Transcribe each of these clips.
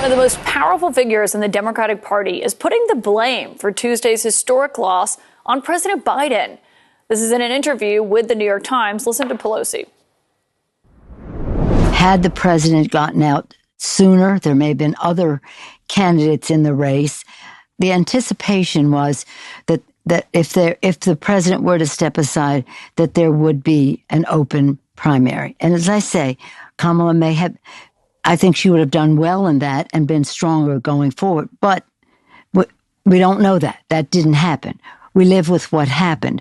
One of the most powerful figures in the Democratic Party is putting the blame for Tuesday's historic loss on President Biden. This is in an interview with the New York Times. Listen to Pelosi. Had the president gotten out sooner, there may have been other candidates in the race. The anticipation was that if the president were to step aside, that there would be an open primary. And as I say, Kamala may have, I think she would have done well in that and been stronger going forward. But we don't know that. That didn't happen. We live with what happened.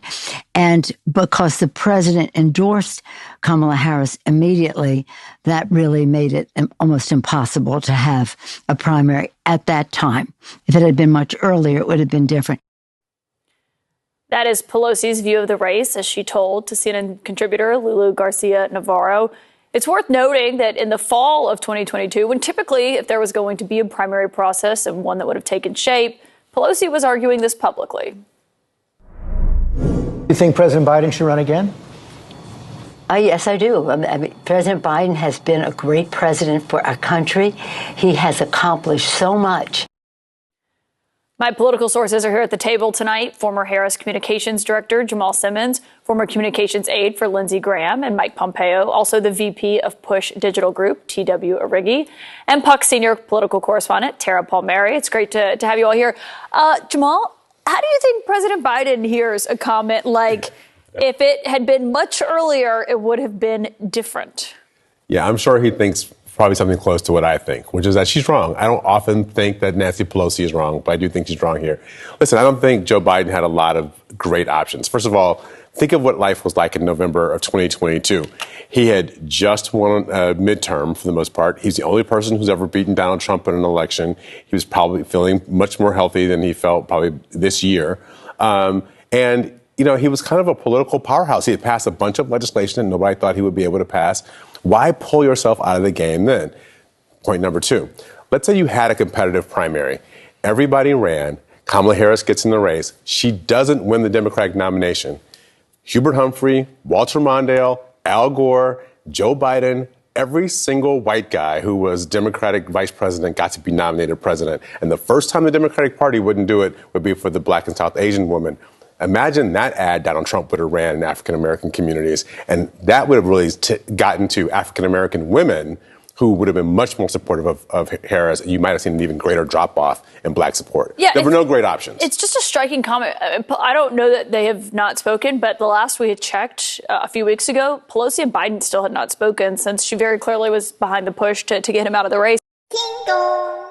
And because the president endorsed Kamala Harris immediately, that really made it almost impossible to have a primary at that time. If it had been much earlier, it would have been different. That is Pelosi's view of the race, as she told to CNN contributor Lulu Garcia-Navarro. It's worth noting that in the fall of 2022, when typically if there was going to be a primary process and one that would have taken shape, Pelosi was arguing this publicly. You think President Biden should run again? Yes, I do. I mean, President Biden has been a great president for our country. He has accomplished so much. My political sources are here at the table tonight. Former Harris Communications Director Jamal Simmons, former communications aide for Lindsey Graham and Mike Pompeo, also the VP of Push Digital Group, TW Arrighi, and Puck senior political correspondent Tara Palmieri. It's great to have you all here. Jamal, how do you think President Biden hears a comment like, if it had been much earlier, it would have been different? Yeah, I'm sure he thinks probably something close to what I think, which is that she's wrong. I don't often think that Nancy Pelosi is wrong, but I do think she's wrong here. Listen, I don't think Joe Biden had a lot of great options. First of all, think of what life was like in November of 2022. He had just won a midterm for the most part. He's the only person who's ever beaten Donald Trump in an election. He was probably feeling much more healthy than he felt probably this year. And, you know, he was kind of a political powerhouse. He had passed a bunch of legislation that nobody thought he would be able to pass. Why pull yourself out of the game then? Point number two. Let's say you had a competitive primary. Everybody ran. Kamala Harris gets in the race. She doesn't win the Democratic nomination. Hubert Humphrey, Walter Mondale, Al Gore, Joe Biden, every single white guy who was Democratic vice president got to be nominated president. And the first time the Democratic Party wouldn't do it would be for the Black and South Asian woman. Imagine that ad Donald Trump would have ran in African-American communities. And that would have really gotten to African-American women who would have been much more supportive of Harris. And you might have seen an even greater drop-off in black support. Yeah, there were no great options. It's just a striking comment. I don't know that they have not spoken, but the last we had checked a few weeks ago, Pelosi and Biden still had not spoken since she very clearly was behind the push to get him out of the race. Ding dong.